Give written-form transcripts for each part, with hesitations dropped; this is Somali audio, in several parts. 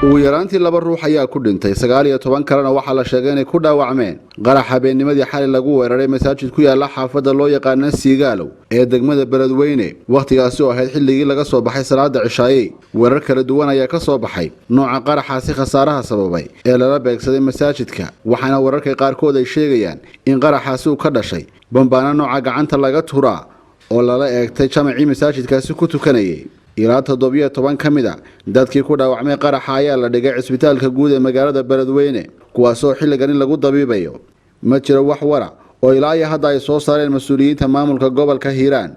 ugu yaraantii 2 ruux ayaa ku dhintay 19 kalena waxa la sheegay inay ku dhaawacmeen qarax habeennimadii xalay lagu weeraray masaajid ku yaala xaafadda loo yaqaan Siigaalow ee degmada Beledweyne waqtigaasi oo ahayd xilligii laga soo baxay salaada cishaayay weerar kala duwan ayaa ka soo baxay nooca qaraxaasi khasaaraha sababay ee lala beegsaday masaajidka waxaana wararka qaarkood ay sheegayaan in qaraxaasi uu ka dhashay bambaana nooca gacanta laga turaa oo lala eegtay jamacii masaajidkaasi ku tukanayay ilaa 17 kamida dadkii ku dhaawacmay qaraxa ayaa la dhigay cisbitaalka guud ee magaalada Beledweyne kuwaas oo xilligan lagu dabiibayo ma jiro wax wara oo ilaa hadda ay soo saareen mas'uuliyiinta maamulka gobolka Hiiraan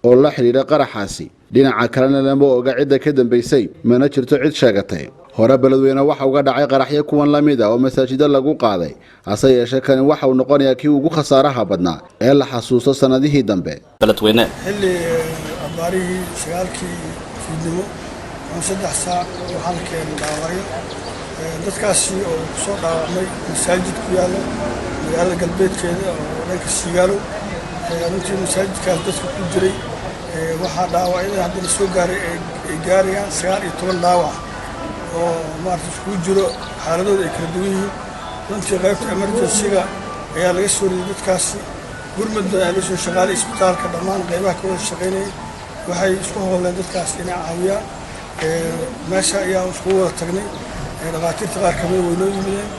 oo la xiriira qaraxaasi dhinaca kalena lama oga cidda ka dambeysay mana jirto cid sheegatay hore Beledweyne waxa uga dhacay qaraxyo kuwan la mid ah oo masaajida lagu qaaday ase yeeshee kan waxa uu noqonayaa kii ugu khasaaraha badnaa ee la xasuusto sanadihii dambe Beledweyne باريه سجالكي في الدمو عن 3 ساعات وحالكين داوري dadkaasi oo soo dhaawacmay masaajid ku yaalo magaalada galbeedkeeda oo dhanka Siigaalow runtii masaajidkaas dadka ku jiray waxa dhaawacay hadda la soo gaaray ay gaarayaan 19 dhaawac oo maartay isku jiro xaaladooda ay kala duwan yihiin runtii qaybta emergency-ga ayaa laga soo riyay dadkaasi gurmadda ay soo shaqaalay isbitaalka dhammaan qaybaha ka wada shaqeynayay waxay isku howleen dadkaas inay caawiyaan meesha ayaa isku wada tagnay dhaqaatiirta qaar kamid way noo yimideen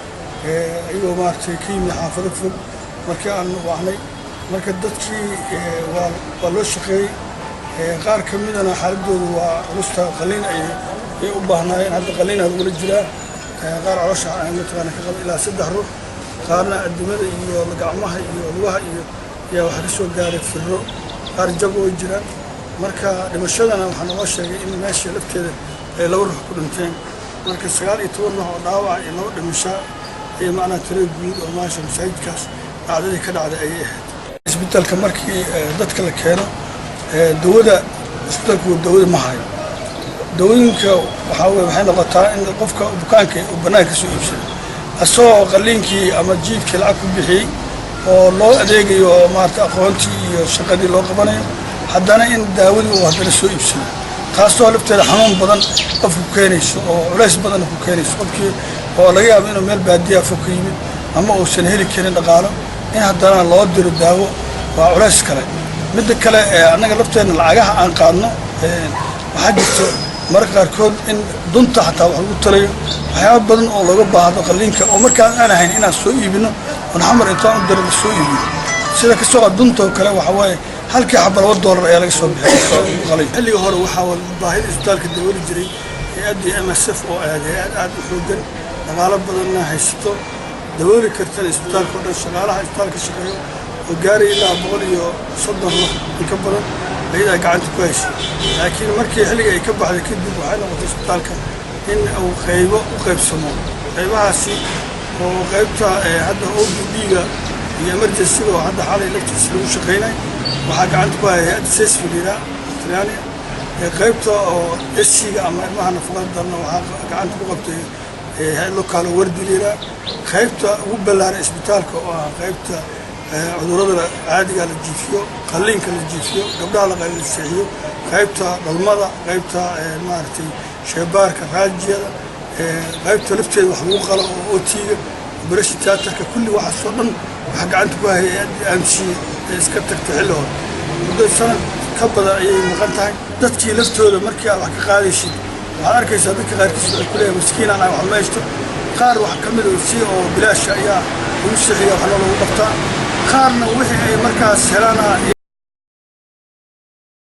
ayagoo maartay ka yimid xaafado fog markii aan wacnay marka dadkii waa loo shaqeeyey qaar kamidana xaaladoodu waa culusta qalliin ay u baahnaayeen hadda qalliin aad wala jiraa qaar caloosha mataqaana ka qaba ilaa 3 ruux qaarna adimada iyo gacmaha iyo lugaha iyo yaa waxa ka soo gaaray firro qaar jago oo jiraan marka dhimashadana waxa noo sheegay in meesha lafteeda ay 2 ruux ku dhinteen marka 19 ruux oo dhaawac iyo 2 dhimasho ay macna tiro guud oo maasha masaajidkaas dhacdadii ka dhacday ay ahayd isbitaalka markii dadka la keeno dawada isbitaalku dawada ma hayo dawooyinka waxay noqotaa in qofka bukaanka uu banaanka soo iibsado asoo qalliinkii ama jiifkii lacag ku bixiyay oo loo adeegayo maarta aqoontii iyo shaqadii loo qabanayo haddana in daawadii uu hadda soo iibsado taasoo lafteeda xanuun badan qofku keenayso oo culays badan ku keenayso qofkii oo laga yaabo inuu meel baadiya fog ka yimid ama uusan heli karin dhaqaalo in haddana loo diro daawo waa culays kale mid kale anaga lafteena lacagaha aan qaadno waxa jirto marka qaarkood in dunta xataa wax lagu talayo waxyaabo badan oo laga baahdo qalliinka oo markaan aan ahayn inaan soo iibino oo xamar intaan u diro soo iibino sida ka soo dunta kale waxa waaye halkii xabal $1 ayaa laga soo bixiyay qalliin xilliga hore waxa wal baahida isbitaalka dawladda jiray hay'adda MSF oo aad u xoogan dhaqaale badanna haysto dawladda kartan isbitaalka oo dhan shaqaalaha isbitaalka shaqeeyo oo gaaray ilaa 130 ruux ka badan ayada gacanta ku hayso laakiin markii xilliga ay ka baxday kadib waxay noqotay isbitaalka in uu qaybo u qaybsamo qaybahaasi oo qaybta hadda OPD-ga iyo emergency-ga oo hadda xalay laftiisa lagu shaqeynay waxaa gacanta ku hayay SSFLIRA Australia qaybta oo SC-ga ama ilmaha nafaqada darna waxaa gacanta ku qabtay local wardilira qaybta ugu ballaaran isbitaalka oo ah qaybta cudurrada caadiga la jiifiyo qalliinka la jiifiyo gabdhaha la qalliinsiyo qaybta dhalmada qaybta maartay sheebaarka raajiyada qaybta lafteeda wax lagu qalo oo OT-ga operation theater-ka kulli waxa soo dhan waxa gacanta ku hayay AMC iska tagtay xilli hore muddo sanad ka badan ayay maqan tahay dadkii laftooda markii aad wax ka qaadaysid waxaad arkaysaa dadka qaarkiis ay ku leeyihiin miskiin aan wax meeshto qaar wax ka mid ah si oo bilaash ayaa ugu saxiya wax loogu qabtaa qaarna wixii ay markaas helaan